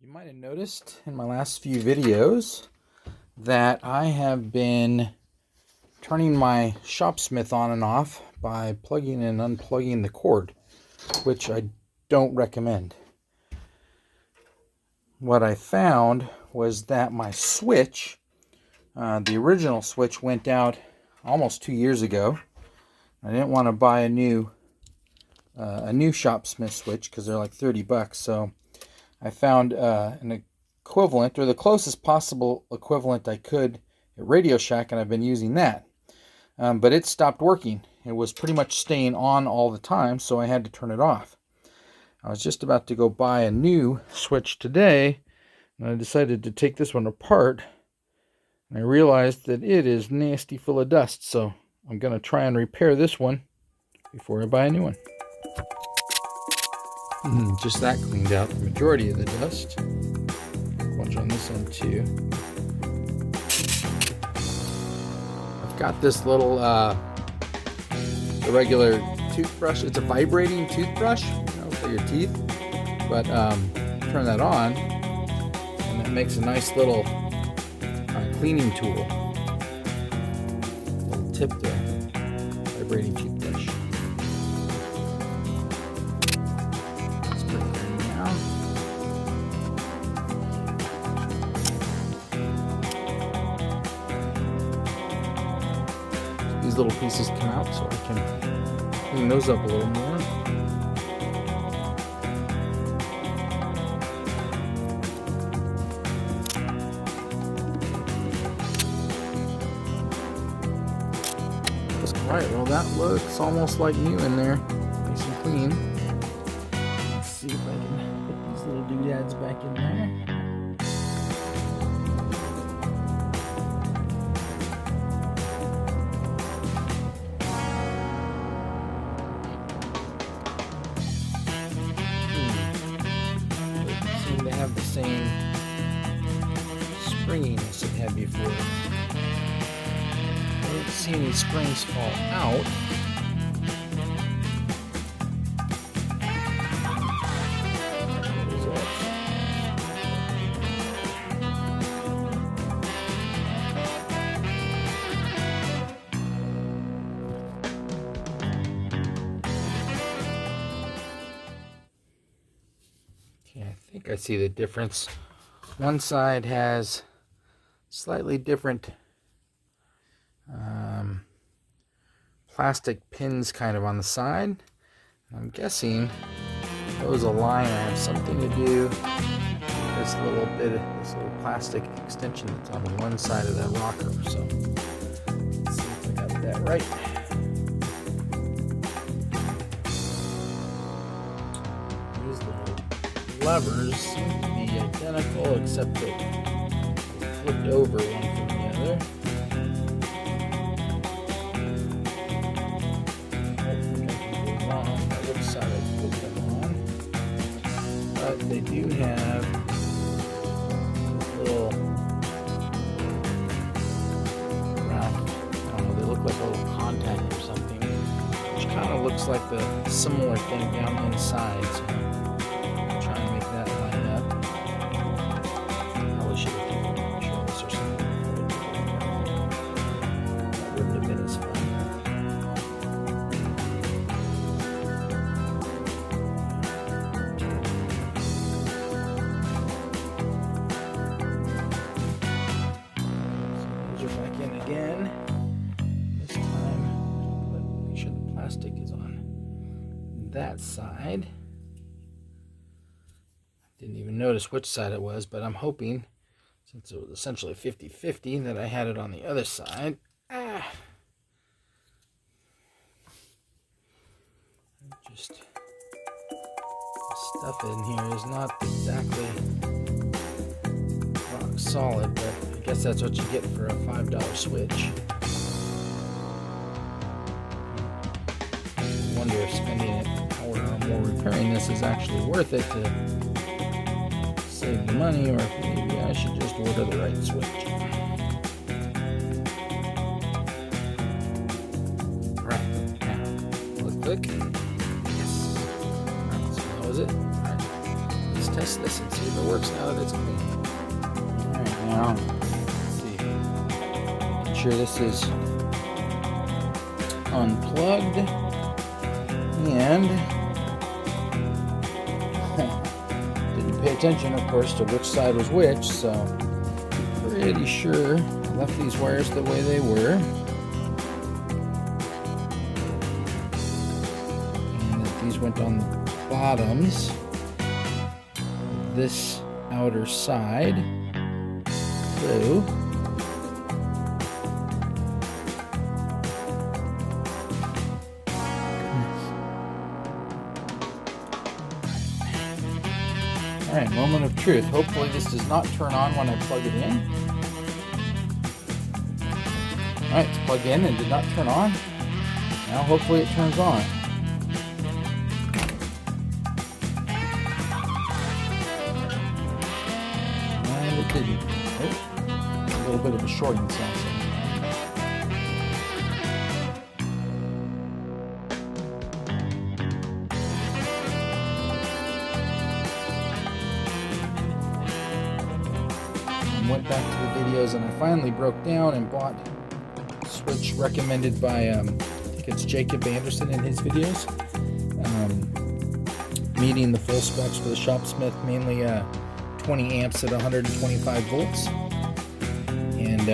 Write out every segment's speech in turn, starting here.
You might have noticed in my last few videos that I have been turning my Shopsmith on and off by plugging and unplugging the cord, which I don't recommend. What I found was that my switch, the original switch, went out almost 2 years ago. I didn't want to buy a new Shopsmith switch because they're like $30, so I found an equivalent, or the closest possible equivalent I could at Radio Shack, and I've been using that. But it stopped working. It was pretty much staying on all the time, so I had to turn it off. I was just about to go buy a new switch today, and I decided to take this one apart, and I realized that it is nasty full of dust, so I'm going to try and repair this one before I buy a new one. Just that cleaned out the majority of the dust. A bunch on this end too. I've got this little the regular toothbrush. It's a vibrating toothbrush, for your teeth. But turn that on, and it makes a nice little cleaning tool. Little tip there. Vibrating toothbrush. These little pieces come out so I can clean those up a little more. Alright, well that looks almost like new in there. Nice and clean. Let's see if I can put these little doodads back in there. Seem to have the same springiness it had before. I don't see any springs fall out. Okay, I think I see the difference. One side has slightly different plastic pins kind of on the side. I'm guessing those align or have something to do with this little plastic extension that's on one side of that rocker. So let's see if I got that right. These little levers seem to be identical, except that they're flipped over one from the other. But they do have little round, I don't know, they look like a little contact or something, which kind of looks like the similar thing down inside. So I'll try and make that line up. Probably should have taken a picture of this or something. That wouldn't have been as fun. Again, this time make sure the plastic is on that side. Didn't even notice which side it was, but I'm hoping, since it was essentially 50-50, that I had it on the other side. Just the stuff in here is not exactly rock solid, but I guess that's what you get for a $5 switch. I wonder if spending an hour or more repairing this is actually worth it to save the money, or if maybe I should just order the right switch. Alright, now, click. Yes. Alright, so that was it. Alright, let's test this and see if it it works now that it's clean. Alright, now, let's see. Make sure this is unplugged. And didn't pay attention, of course, to which side was which, so pretty sure I left these wires the way they were. And that these went on the bottoms of this outer side. So alright, moment of truth. Hopefully this does not turn on when I plug it in. Alright, it's plugged in and did not turn on. Now hopefully it turns on. And it didn't. Oh, a little bit of a shorting sound. Went back to the videos and I finally broke down and bought a switch recommended by I think it's Jacob Anderson in his videos, meeting the full specs for the Shopsmith, mainly 20 amps at 125 volts. And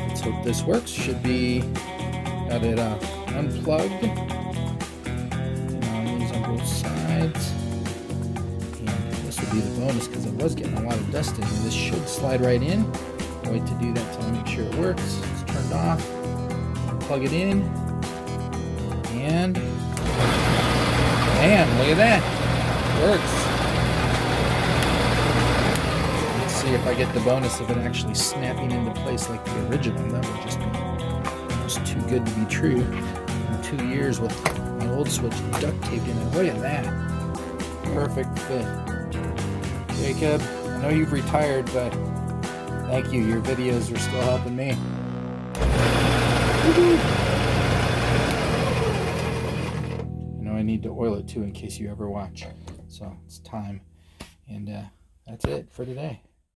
let's hope this works. Should be got it unplugged. These on both sides. This would be the bonus because I was getting a lot of dust in here. This should slide right in. I'll wait to do that till I make sure it works. It's turned off. Plug it in. And man, look at that. It works. Let's see if I get the bonus of it actually snapping into place like the original. That would just be almost too good to be true. In 2 years with my old switch duct taped in it. Look at that. Perfect fit. Jacob, I know you've retired, but thank you. Your videos are still helping me. I know I need to oil it too in case you ever watch. So it's time. And that's it for today.